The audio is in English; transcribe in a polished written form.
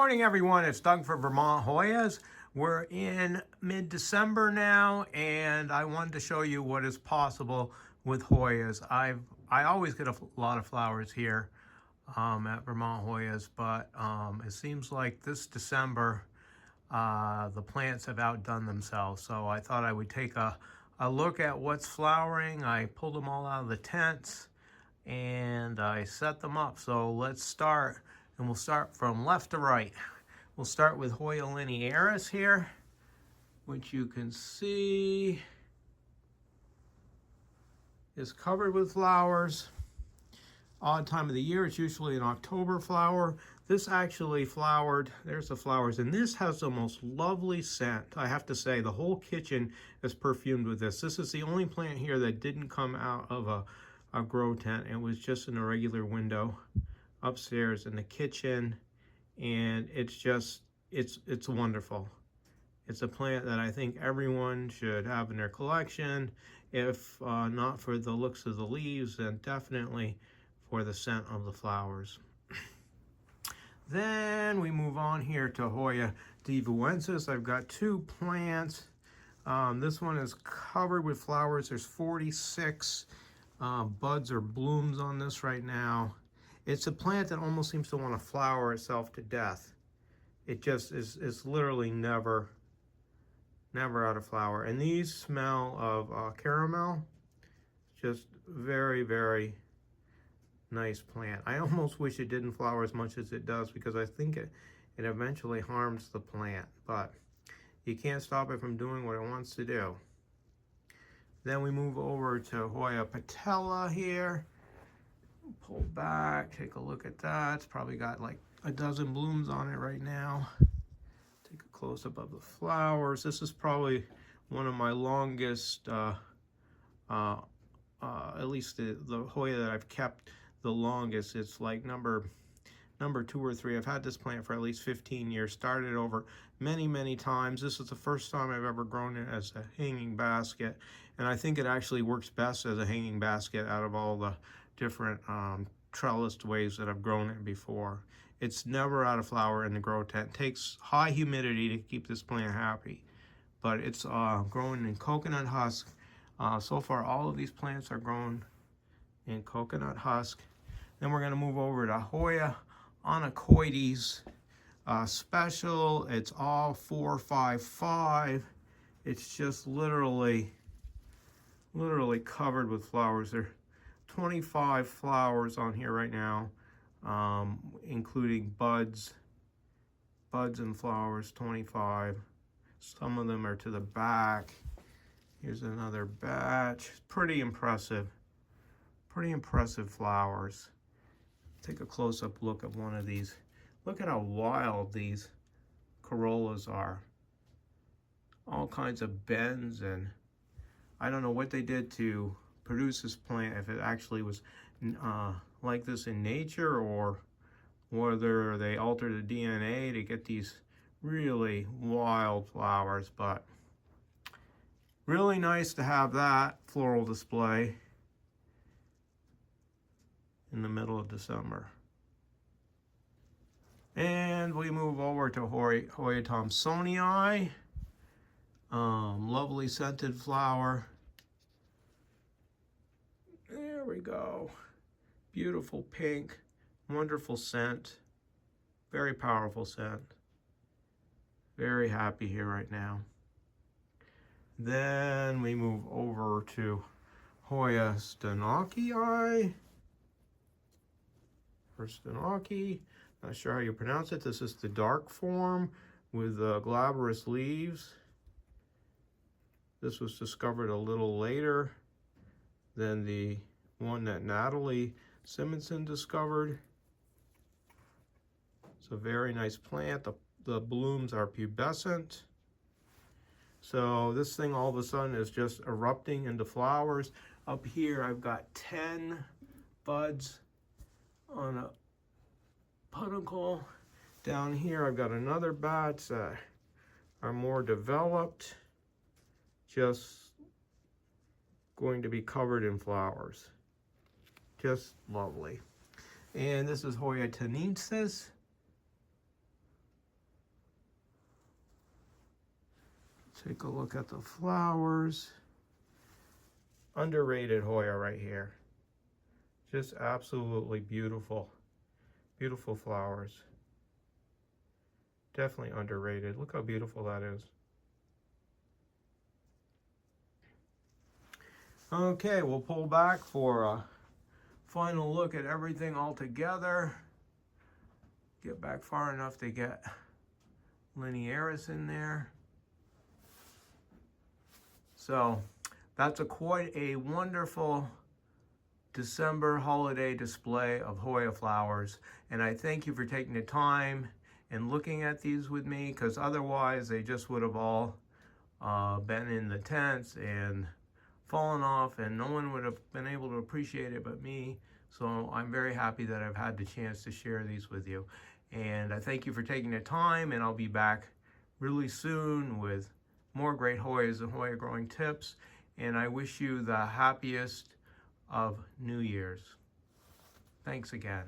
morning, everyone. It's Doug for Vermont Hoyas. We're in mid-December now, and I wanted to show you what is possible with Hoyas. I always get a lot of flowers here at Vermont Hoyas, but it seems like this December the plants have outdone themselves. So I thought I would take a look at what's flowering. I pulled them all out of the tents and I set them up. So let's start. And we'll start from left to right. We'll start with Hoya linearis here, which you can see is covered with flowers. Odd time of the year, it's usually an October flower. This actually flowered, there's the flowers, and this has the most lovely scent. I have to say, the whole kitchen is perfumed with this. This is the only plant here that didn't come out of a grow tent. It was just in a regular window upstairs in the kitchen, and it's just it's wonderful. It's a plant that I think everyone should have in their collection, if not for the looks of the leaves, then definitely for the scent of the flowers. Then we move on here to Hoya desvoeuxensis. I've got two plants. This one is covered with flowers. There's 46 buds or blooms on this right now. It's a plant that almost seems to want to flower itself to death. It just is literally never out of flower. And these smell of caramel. Just very, very nice plant. I almost wish it didn't flower as much as it does, because I think it eventually harms the plant. But you can't stop it from doing what it wants to do. Then we move over to Hoya patella here. Pull back, take a look at that. It's probably got like a dozen blooms on it right now. Take a close up of the flowers. This is probably one of my longest, at least the Hoya that I've kept the longest. It's like number 2 or 3. I've had this plant for at least 15 years. Started over many times. This is the first time I've ever grown it as a hanging basket, and I think it actually works best as a hanging basket out of all the different trellised ways that I've grown it before. It's never out of flower in the grow tent. It takes high humidity to keep this plant happy, but it's growing in coconut husk. So far all of these plants are grown in coconut husk. Then we're going to move over to Hoya onychoides special. It's all 455. It's just literally covered with flowers. There are 25 flowers on here right now, including buds and flowers. 25. Some of them are to the back. Here's another batch. Pretty impressive flowers. Take a close-up look at one of these. Look at how wild these corollas are. All kinds of bends, and I don't know what they did to produce this plant, if it actually was like this in nature, or whether they altered the DNA to get these really wild flowers. But really nice to have that floral display in the middle of December. And we move over to Hoya thomsonii. Lovely scented flower. There we go. Beautiful pink, wonderful scent, very powerful scent. Very happy here right now. Then we move over to Hoya stenaokei. Or stenaokei, not sure how you pronounce it. This is the dark form with glabrous leaves. This was discovered a little later than the one that Natalie Simonson discovered. It's a very nice plant. The blooms are pubescent. So this thing all of a sudden is just erupting into flowers. Up here I've got 10 buds on a pedicle. Down here I've got another batch that are more developed, just going to be covered in flowers. Just lovely. And this is Hoya tannaensis. Take a look at the flowers. Underrated Hoya right here. Just absolutely beautiful. Beautiful flowers. Definitely underrated. Look how beautiful that is. Okay, we'll pull back for a final look at everything all together. Get back far enough to get linearis in there. So that's quite a wonderful December holiday display of Hoya flowers. And I thank you for taking the time and looking at these with me, because otherwise they just would have all been in the tents and fallen off, and no one would have been able to appreciate it but me. So I'm very happy that I've had the chance to share these with you. And I thank you for taking the time, and I'll be back really soon with more great Hoyas and Hoya growing tips. And I wish you the happiest of New Year's. Thanks again.